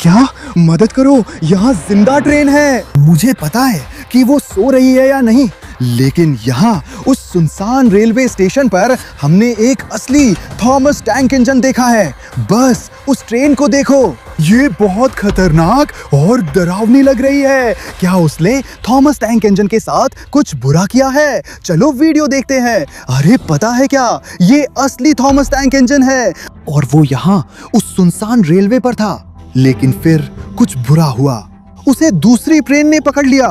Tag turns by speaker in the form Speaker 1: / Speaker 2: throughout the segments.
Speaker 1: क्या? मदद करो, यहाँ जिंदा ट्रेन है। मुझे पता है कि वो सो रही है या नहीं, लेकिन यहाँ उस सुनसान रेलवे स्टेशन पर हमने एक असली थॉमस टैंक इंजन देखा है। बस उस ट्रेन को देखो, ये बहुत खतरनाक और डरावनी लग रही है। क्या उसने थॉमस टैंक इंजन के साथ कुछ बुरा किया है? चलो वीडियो देखते हैं। अरे पता है क्या, ये असली थॉमस टैंक इंजन है और वो यहाँ उस सुनसान रेलवे पर था। लेकिन फिर कुछ बुरा हुआ, उसे दूसरी ट्रेन ने पकड़ लिया।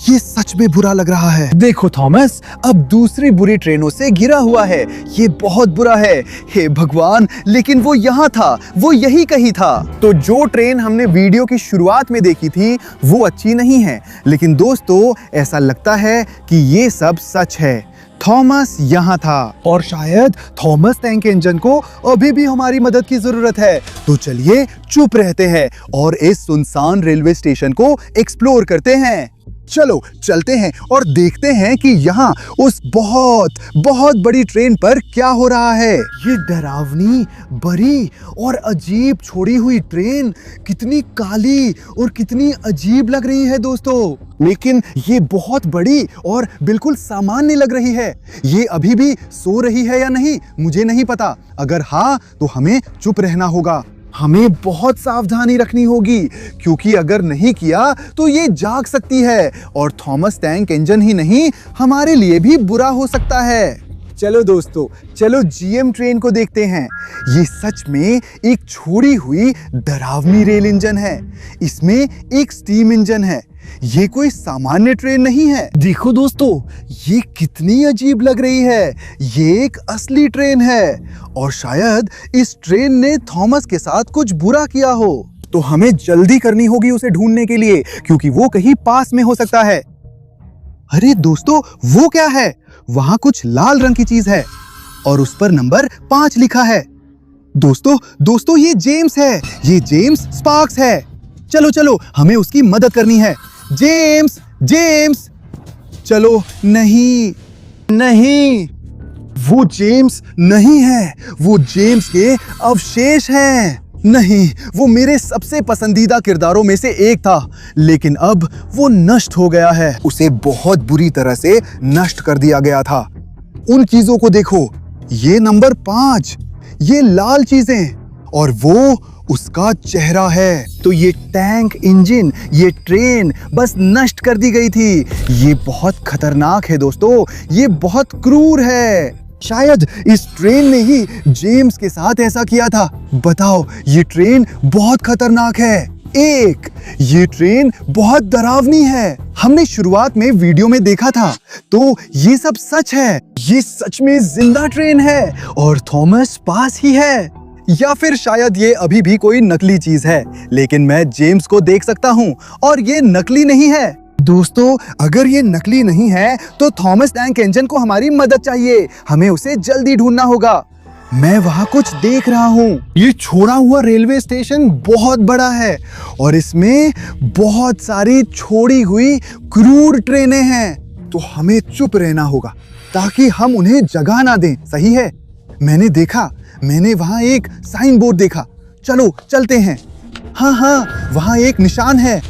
Speaker 1: ये सच में बुरा लग रहा है। देखो थॉमस, अब दूसरी बुरी ट्रेनों से घिरा हुआ है। ये बहुत बुरा है। हे भगवान, लेकिन वो यहाँ था, वो यही कहीं था। तो जो ट्रेन हमने वीडियो की शुरुआत में देखी थी वो अच्छी नहीं है, लेकिन दोस्तों ऐसा लगता है कि ये सब सच है। थॉमस यहाँ था और शायद थॉमस टैंक इंजन को अभी भी हमारी मदद की जरूरत है। तो चलिए चुप रहते हैं और इस सुनसान रेलवे स्टेशन को एक्सप्लोर करते हैं। चलो चलते हैं और देखते हैं कि यहाँ उस बहुत बहुत बड़ी ट्रेन पर क्या हो रहा है। ये डरावनी, बड़ी और अजीब छोड़ी हुई ट्रेन कितनी काली और कितनी अजीब लग रही है दोस्तों, लेकिन ये बहुत बड़ी और बिल्कुल सामान्य लग रही है। ये अभी भी सो रही है या नहीं मुझे नहीं पता। अगर हाँ तो हमें चुप रहना होगा। हमें बहुत सावधानी रखनी होगी, क्योंकि अगर नहीं किया तो ये जाग सकती है और थॉमस टैंक इंजन ही नहीं, हमारे लिए भी बुरा हो सकता है। चलो दोस्तों, चलो जीएम ट्रेन को देखते हैं। ये सच में एक छोड़ी हुई डरावनी रेल इंजन है। इसमें एक स्टीम इंजन है। ये कोई सामान्य ट्रेन नहीं है। देखो दोस्तों, ये कितनी अजीब लग रही है। ये एक असली ट्रेन है और शायद इस ट्रेन ने थॉमस के साथ कुछ बुरा किया हो। तो हमें जल्दी करनी होगी उसे ढूंढने के लिए, क्योंकि वो कहीं पास में हो सकता है। अरे दोस्तों, वो क्या है? वहां कुछ लाल रंग की चीज है और उस पर नंबर 5 लिखा है। दोस्तों ये जेम्स है। ये जेम्स स्पार्क्स है। चलो चलो, हमें उसकी मदद करनी है। जेम्स, चलो। नहीं, वो जेम्स नहीं है। वो जेम्स के अवशेष हैं। नहीं, वो मेरे सबसे पसंदीदा किरदारों में से एक था, लेकिन अब वो नष्ट हो गया है। उसे बहुत बुरी तरह से नष्ट कर दिया गया था। उन चीजों को देखो, ये नंबर 5, ये लाल चीजें, और वो उसका चेहरा है। तो ये टैंक इंजन, ये ट्रेन बस नष्ट कर दी गई थी। ये बहुत खतरनाक है दोस्तों, ये बहुत क्रूर है। शायद इस ट्रेन ने ही जेम्स के साथ ऐसा किया था। बताओ, ये ट्रेन बहुत खतरनाक है। ये ट्रेन बहुत डरावनी है। हमने शुरुआत में वीडियो में देखा था, तो ये सब सच है। ये सच में जिंदा ट्रेन है और थॉमस पास ही है। या फिर शायद ये अभी भी कोई नकली चीज है, लेकिन मैं जेम्स को देख सकता हूँ और ये नकली नहीं है। दोस्तों, अगर ये नकली नहीं है तो थॉमस टैंक इंजन को हमारी मदद चाहिए। हमें उसे जल्दी ढूंढना होगा। मैं वहां कुछ देख रहा हूँ। ये छोड़ा हुआ रेलवे स्टेशन बहुत बड़ा है और इसमें बहुत सारी छोड़ी हुई क्रूर ट्रेनें हैं। तो हमें चुप रहना होगा ताकि हम उन्हें जगह ना दें। सही है? मैंने वहां एक साइन बोर्ड देखा। चलो चलते हैं। हाँ, वहां एक निशान है।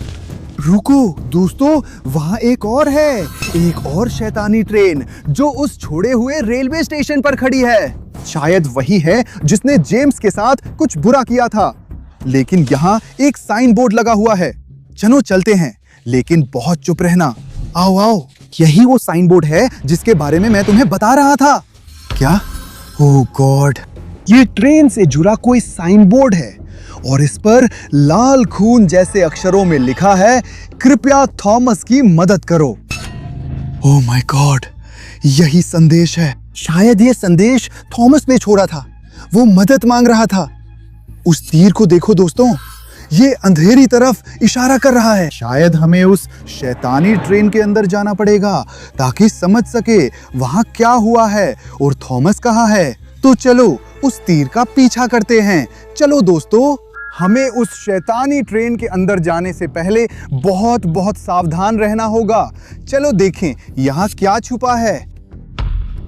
Speaker 1: रुको दोस्तों, वहां एक और है। एक और शैतानी ट्रेन जो उस छोड़े हुए रेलवे स्टेशन पर खड़ी है। शायद वही है जिसने जेम्स के साथ कुछ बुरा किया था। लेकिन यहाँ एक साइन बोर्ड लगा हुआ है। चलो चलते हैं, लेकिन बहुत चुप रहना। आओ, यही वो साइन बोर्ड है जिसके बारे में मैं तुम्हें बता रहा था। क्या? ओह गॉड, ये ट्रेन से जुड़ा कोई साइन बोर्ड है और इस पर लाल खून जैसे अक्षरों में लिखा है, कृपया थॉमस की मदद करो। ओह माय गॉड, यही संदेश है। शायद ये संदेश थॉमस ने छोड़ा था। वो मदद मांग रहा था। उस तीर को देखो दोस्तों, ये अंधेरी तरफ इशारा कर रहा है। शायद हमें उस शैतानी ट्रेन के अंदर जाना पड़ेगा ताकि समझ सके वहां क्या हुआ है और थॉमस कहाँ है। तो चलो उस तीर का पीछा करते हैं। चलो दोस्तों, हमें उस शैतानी ट्रेन के अंदर जाने से पहले बहुत बहुत सावधान रहना होगा। चलो देखें यहाँ क्या छुपा है।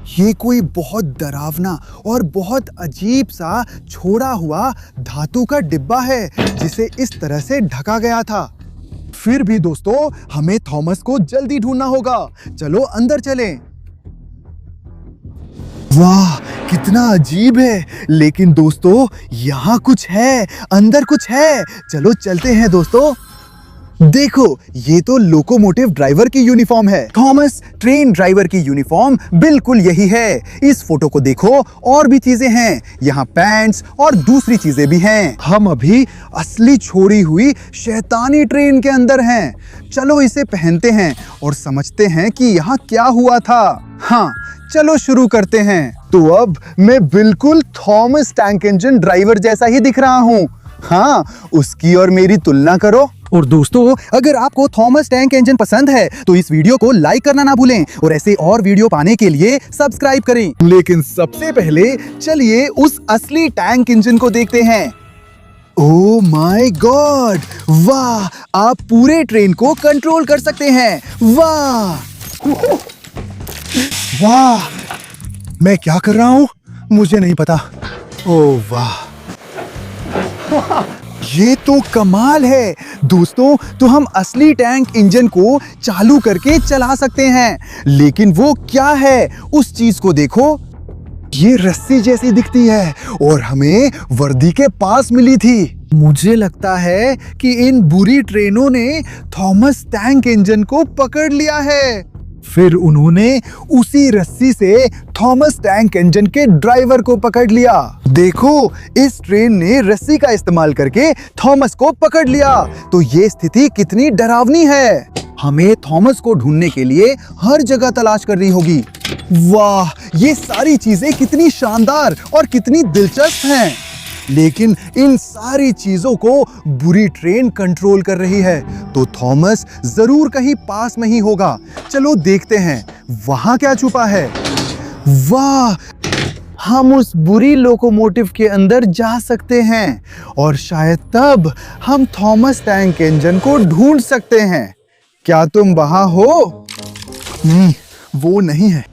Speaker 1: ये कोई बहुत डरावना और बहुत अजीब सा छोड़ा हुआ धातु का डिब्बा है जिसे इस तरह से ढका गया था। फिर भी दोस्तों, हमें थॉमस को जल्दी ढूंढना होगा। चलो अंदर चलें। वाह, कितना अजीब है। लेकिन दोस्तों, यहाँ कुछ है, अंदर कुछ है। चलो चलते हैं दोस्तों। देखो, ये तो लोकोमोटिव ड्राइवर की यूनिफॉर्म है। थॉमस ट्रेन ड्राइवर की यूनिफॉर्म बिल्कुल यही है। इस फोटो को देखो, और भी चीजें हैं। यहाँ पैंट्स और दूसरी चीजें भी हैं। हम अभी असली छोड़ी हुई शैतानी ट्रेन के अंदर हैं। चलो इसे पहनते हैं और समझते हैं कि यहाँ क्या हुआ था। हाँ, चलो शुरू करते हैं। तो अब मैं बिल्कुल थॉमस टैंक इंजन ड्राइवर जैसा ही दिख रहा हूँ। हाँ, उसकी और मेरी तुलना करो। और दोस्तों, अगर आपको थॉमस टैंक इंजन पसंद है तो इस वीडियो को लाइक करना ना भूलें और ऐसे और वीडियो पाने के लिए सब्सक्राइब करें। लेकिन सबसे पहले चलिए उस असली टैंक इंजन को देखते हैं। ओह माय गॉड, वाह, आप पूरे ट्रेन को कंट्रोल कर सकते हैं। वाह वाह, मैं क्या कर रहा हूँ मुझे नहीं पता। ओह वाह, ये तो कमाल है दोस्तों। तो हम असली टैंक इंजन को चालू करके चला सकते हैं। लेकिन वो क्या है, उस चीज को देखो। ये रस्सी जैसी दिखती है और हमें वर्दी के पास मिली थी। मुझे लगता है कि इन बुरी ट्रेनों ने थॉमस टैंक इंजन को पकड़ लिया है। फिर उन्होंने उसी रस्सी से थॉमस टैंक इंजन के ड्राइवर को पकड़ लिया। देखो, इस ट्रेन ने रस्सी का इस्तेमाल करके थॉमस को पकड़ लिया। तो ये स्थिति कितनी डरावनी है। हमें थॉमस को ढूंढने के लिए हर जगह तलाश करनी होगी। वाह, ये सारी चीजें कितनी शानदार और कितनी दिलचस्प हैं। लेकिन इन सारी चीजों को बुरी ट्रेन कंट्रोल कर रही है। तो थॉमस जरूर कहीं पास में ही होगा। चलो देखते हैं वहां क्या छुपा है। वाह, हम उस बुरी लोकोमोटिव के अंदर जा सकते हैं और शायद तब हम थॉमस टैंक इंजन को ढूंढ सकते हैं। क्या तुम वहां हो? वो नहीं है।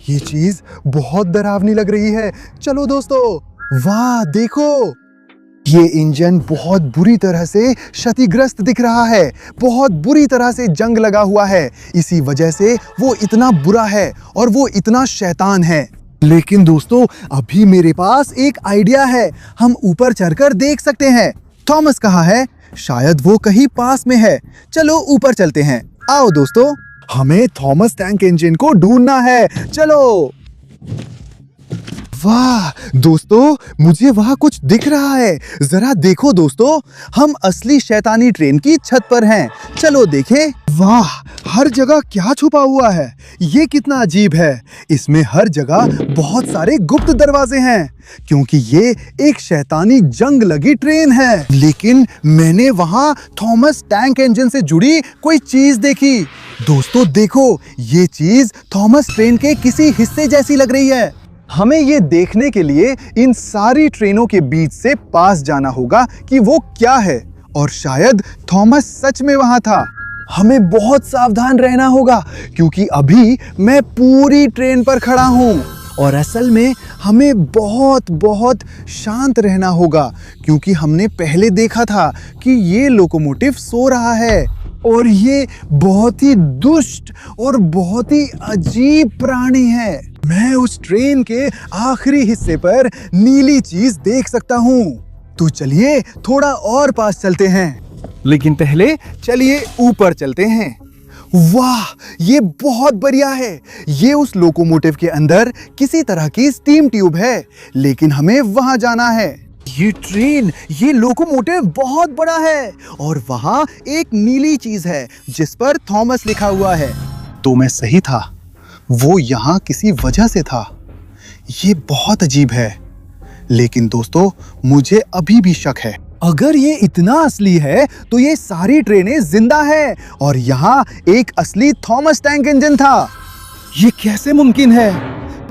Speaker 1: ये चीज बहुत डरावनी लग रही है। चलो दोस्तों, वाह देखो, ये इंजन बहुत बुरी तरह से क्षतिग्रस्त दिख रहा है। बहुत बुरी तरह से जंग लगा हुआ है। इसी वजह से वो इतना बुरा है और वो इतना शैतान है। लेकिन दोस्तों, अभी मेरे पास एक आइडिया है। हम ऊपर चढ़कर देख सकते हैं। थॉमस कहाँ है? शायद वो कहीं पास में है। चलो ऊपर चलते हैं। आओ दोस्तों, हमें थॉमस टैंक इंजन को ढूंढना है। चलो। वाह दोस्तों, मुझे वहां कुछ दिख रहा है। जरा देखो दोस्तों, हम असली शैतानी ट्रेन की छत पर हैं। चलो देखें। वाह, हर जगह क्या छुपा हुआ है। ये कितना अजीब है। इसमें हर जगह बहुत सारे गुप्त दरवाजे हैं क्योंकि ये एक शैतानी जंग लगी ट्रेन है। लेकिन मैंने वहां थॉमस टैंक इंजन से जुड़ी कोई चीज देखी। दोस्तों देखो, ये चीज थॉमस ट्रेन के किसी हिस्से जैसी लग रही है। हमें ये देखने के लिए इन सारी ट्रेनों के बीच से पास जाना होगा कि वो क्या है। और शायद थॉमस सच में वहां था। हमें बहुत सावधान रहना होगा क्योंकि अभी मैं पूरी ट्रेन पर खड़ा हूं। और असल में हमें बहुत बहुत शांत रहना होगा क्योंकि हमने पहले देखा था कि ये लोकोमोटिव सो रहा है और ये बहुत ही दुष्ट और बहुत ही अजीब प्राणी है। मैं उस ट्रेन के आखिरी हिस्से पर नीली चीज देख सकता हूँ। तो चलिए थोड़ा और पास चलते हैं। लेकिन पहले चलिए ऊपर चलते हैं। वाह, ये बहुत बढ़िया है। ये उस लोकोमोटिव के अंदर किसी तरह की स्टीम ट्यूब है, लेकिन हमें वहां जाना है। ये ट्रेन, ये लोकोमोटिव बहुत बड़ा है और वहां एक नीली चीज है जिस पर थॉमस लिखा हुआ है। तो मैं सही था, वो यहाँ किसी वजह से था। ये बहुत अजीब है। लेकिन दोस्तों, मुझे अभी भी शक है। अगर ये इतना असली है तो ये सारी ट्रेनें जिंदा है और यहाँ एक असली थॉमस टैंक इंजन था। ये कैसे मुमकिन है?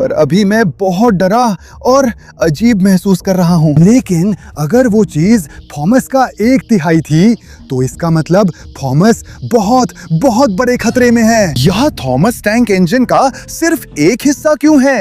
Speaker 1: पर अभी मैं बहुत डरा और अजीब महसूस कर रहा हूँ। लेकिन अगर वो चीज थॉमस का 1/3 थी तो इसका मतलब थॉमस बहुत बहुत बड़े खतरे में है। यह थॉमस टैंक इंजन का सिर्फ एक हिस्सा क्यों है?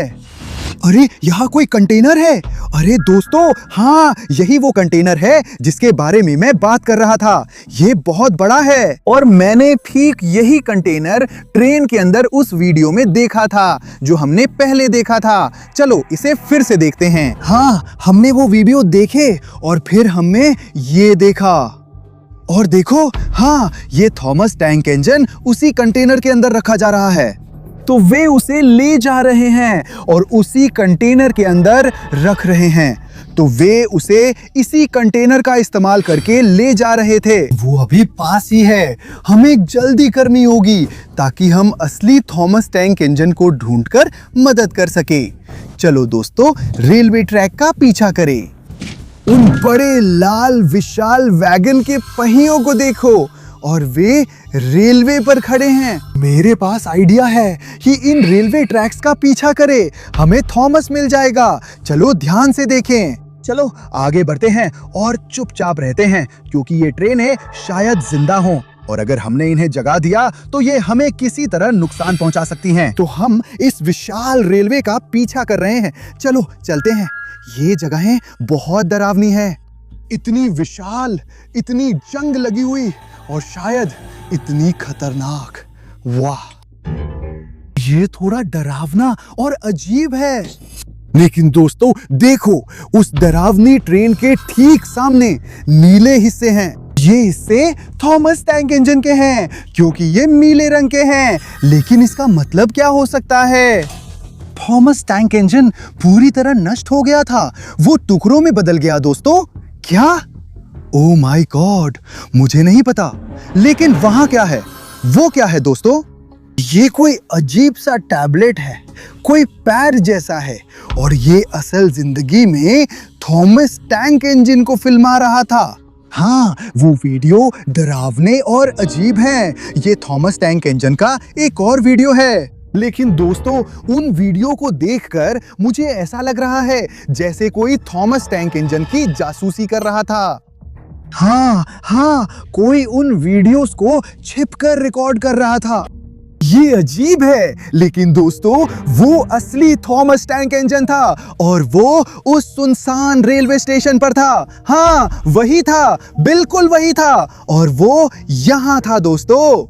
Speaker 1: अरे यहाँ कोई कंटेनर है। अरे दोस्तों, हाँ, यही वो कंटेनर है जिसके बारे में मैं बात कर रहा था। ये बहुत बड़ा है और मैंने ठीक यही कंटेनर ट्रेन के अंदर उस वीडियो में देखा था जो हमने पहले देखा था। चलो इसे फिर से देखते हैं। हाँ, हमने वो वीडियो देखे और फिर हमने ये देखा और देखो, हाँ, ये थॉमस टैंक इंजन उसी कंटेनर के अंदर रखा जा रहा है। तो वे उसे ले जा रहे हैं और उसी कंटेनर के अंदर रख रहे हैं। तो वे उसे इसी कंटेनर का इस्तेमाल करके ले जा रहे थे। वो अभी पास ही है। हमें जल्दी करनी होगी ताकि हम असली थॉमस टैंक इंजन को ढूंढकर मदद कर सके। चलो दोस्तों, रेलवे ट्रैक का पीछा करें। उन बड़े लाल विशाल वैगन के पहियों को देखो और वे रेलवे पर खड़े हैं। मेरे पास आइडिया है कि इन रेलवे ट्रैक्स का पीछा करें, हमें थॉमस मिल जाएगा। चलो ध्यान से देखें। चलो आगे बढ़ते हैं और चुपचाप रहते हैं क्योंकि ये ट्रेनें शायद जिंदा हों और अगर हमने इन्हें जगा दिया तो ये हमें किसी तरह नुकसान पहुंचा सकती हैं। तो हम इस विशाल रेलवे का पीछा कर रहे हैं। चलो चलते हैं। ये जगहें बहुत डरावनी है। इतनी विशाल, इतनी जंग लगी हुई और शायद इतनी खतरनाक। वाह, ये थोड़ा डरावना और अजीब है। लेकिन दोस्तों देखो, उस डरावनी ट्रेन के ठीक सामने नीले हिस्से हैं। ये हिस्से थॉमस टैंक इंजन के हैं क्योंकि ये नीले रंग के हैं। लेकिन इसका मतलब क्या हो सकता है? थॉमस टैंक इंजन पूरी तरह नष्ट हो गया था। वो टुकड़ों में बदल गया दोस्तों। क्या? ओह माय गॉड, मुझे नहीं पता। लेकिन वहां क्या है? वो क्या है दोस्तों? ये कोई अजीब सा टैबलेट है, कोई पैर जैसा है और ये असल जिंदगी में थॉमस टैंक इंजन को फिल्मा रहा था। हाँ, वो वीडियो डरावने और अजीब है। ये थॉमस टैंक इंजन का एक और वीडियो है। लेकिन दोस्तों, उन वीडियो को देखकर मुझे ऐसा लग रहा है जैसे कोई थॉमस टैंक इंजन की जासूसी कर रहा था। हाँ, कोई उन वीडियोस को छिपकर रिकॉर्ड कर रहा था। ये अजीब है, लेकिन दोस्तों वो असली थॉमस टैंक इंजन था और वो उस सुनसान रेलवे स्टेशन पर था। हाँ, वही था, बिल्कुल वही था और वो यहाँ था दोस्तों।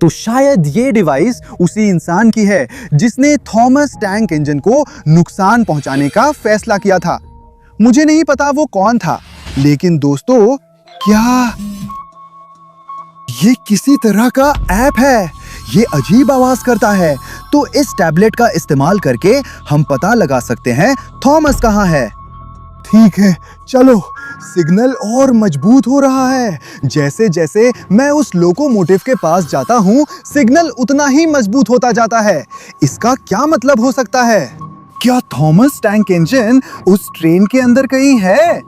Speaker 1: तो शायद ये डिवाइस उसी इंसान की है जिसने थॉमस टैंक इंजन को नुकसान पहुंचाने का फैसला किया था। मुझे नहीं पता वो कौन था, लेकिन दोस्तों क्या ये किसी तरह का ऐप है? ये अजीब आवाज करता है। तो इस टैबलेट का इस्तेमाल करके हम पता लगा सकते हैं थॉमस कहाँ है। ठीक है, चलो। सिग्नल और मजबूत हो रहा है। जैसे जैसे मैं उस लोकोमोटिव के पास जाता हूँ, सिग्नल उतना ही मजबूत होता जाता है। इसका क्या मतलब हो सकता है? क्या थॉमस टैंक इंजन उस ट्रेन के अंदर कहीं है?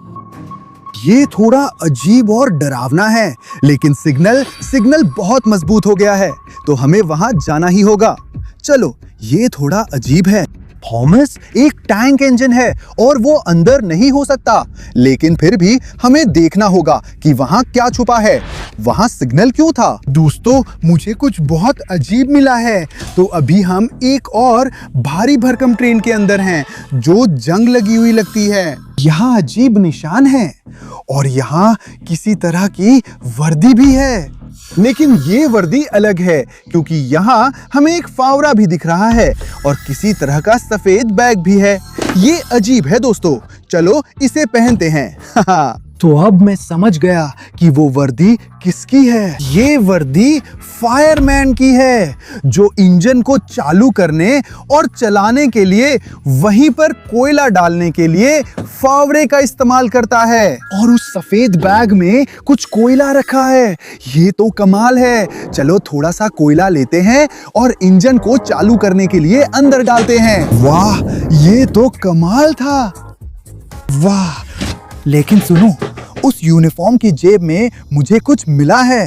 Speaker 1: ये थोड़ा अजीब और डरावना है, लेकिन सिग्नल बहुत मजबूत हो गया है, तो हमें वहां जाना ही होगा। चलो, ये थोड़ा अजीब है। थॉमस एक टैंक इंजन है और वो अंदर नहीं हो सकता, लेकिन फिर भी हमें देखना होगा कि वहां क्या छुपा है। वहां सिग्नल क्यों था? दोस्तों, मुझे कुछ बहुत अजीब मिला है। तो अभी हम एक और भारी भरकम ट्रेन के अंदर हैं जो जंग लगी हुई लगती है। यहाँ अजीब निशान है और यहाँ किसी तरह की वर्दी भी है। लेकिन ये वर्दी अलग है क्योंकि यहाँ हमें एक फावड़ा भी दिख रहा है और किसी तरह का सफेद बैग भी है। ये अजीब है दोस्तों, चलो इसे पहनते हैं। तो अब मैं समझ गया कि वो वर्दी किसकी है। ये वर्दी फायरमैन की है जो इंजन को चालू करने और चलाने के लिए वहीं पर कोयला डालने के लिए फावड़े का इस्तेमाल करता है। और उस सफेद बैग में कुछ कोयला रखा है। ये तो कमाल है। चलो थोड़ा सा कोयला लेते हैं और इंजन को चालू करने के लिए अंदर डालते हैं। वाह, ये तो कमाल था। वाह, लेकिन सुनो, उस यूनिफॉर्म की जेब में मुझे कुछ मिला है।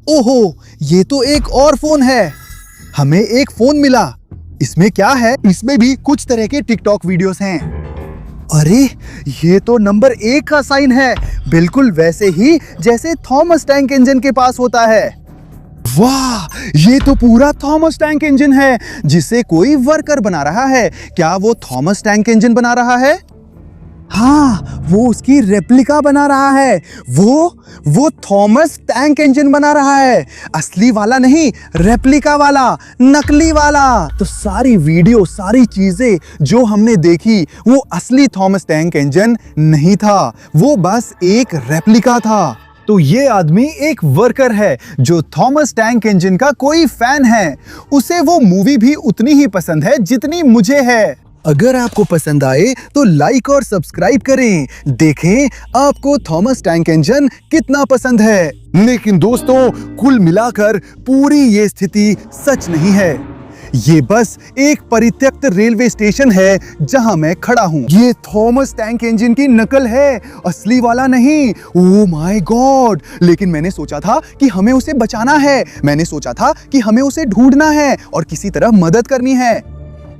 Speaker 1: ओहो, ये तो एक और फोन है। हमें एक फोन मिला। इसमें क्या है? इसमें भी कुछ तरह के टिकटॉक वीडियोस हैं। अरे ये तो नंबर 1 का साइन है, बिल्कुल वैसे ही जैसे थॉमस टैंक इंजन के पास होता है। वाह, ये तो पूरा थॉमस टैंक इंजन है जिसे कोई वर्कर बना रहा है। क्या वो थॉमस टैंक इंजन बना रहा है? हाँ, वो उसकी रेप्लिका बना रहा है। वो थॉमस टैंक इंजन बना रहा है, असली वाला नहीं, रेप्लिका वाला, नकली वाला। तो सारी वीडियो, सारी चीजें जो हमने देखी वो असली थॉमस टैंक इंजन नहीं था, वो बस एक रेप्लिका था। तो ये आदमी एक वर्कर है जो थॉमस टैंक इंजन का कोई फैन है। उसे वो मूवी भी उतनी ही पसंद है जितनी मुझे है। अगर आपको पसंद आए तो लाइक और सब्सक्राइब करें, देखें आपको थॉमस टैंक इंजन कितना पसंद है। लेकिन दोस्तों, कुल मिलाकर पूरी ये स्थिति सच नहीं है। ये बस एक परित्यक्त रेलवे स्टेशन है जहां मैं खड़ा हूं। ये थॉमस टैंक इंजन की नकल है, असली वाला नहीं। Oh my God! लेकिन मैंने सोचा था कि हमें उसे बचाना है, मैंने सोचा था कि हमें उसे ढूंढना है और किसी तरह मदद करनी है।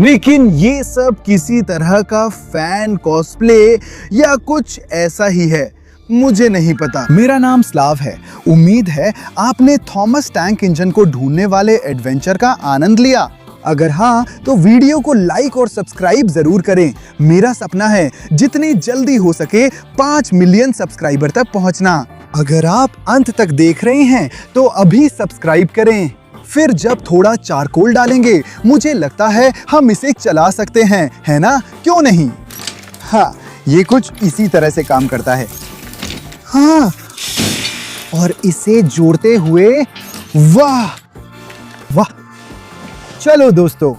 Speaker 1: लेकिन ये सब किसी तरह का फैन कॉस्प्ले या कुछ ऐसा ही है, मुझे नहीं पता। मेरा नाम स्लाव है। उम्मीद है आपने थॉमस टैंक इंजन को ढूंढने वाले एडवेंचर का आनंद लिया। अगर हाँ, तो वीडियो को लाइक और सब्सक्राइब जरूर करें। मेरा सपना है जितनी जल्दी हो सके 5 मिलियन सब्सक्राइबर तक पहुंचना। अगर आप अंत तक देख रहे हैं तो अभी सब्सक्राइब करें। फिर जब थोड़ा चारकोल डालेंगे, मुझे लगता है हम इसे चला सकते हैं, है ना? क्यों नहीं? हाँ, ये कुछ इसी तरह से काम करता है। हाँ, और इसे जोड़ते हुए, वाह वाह! चलो दोस्तों,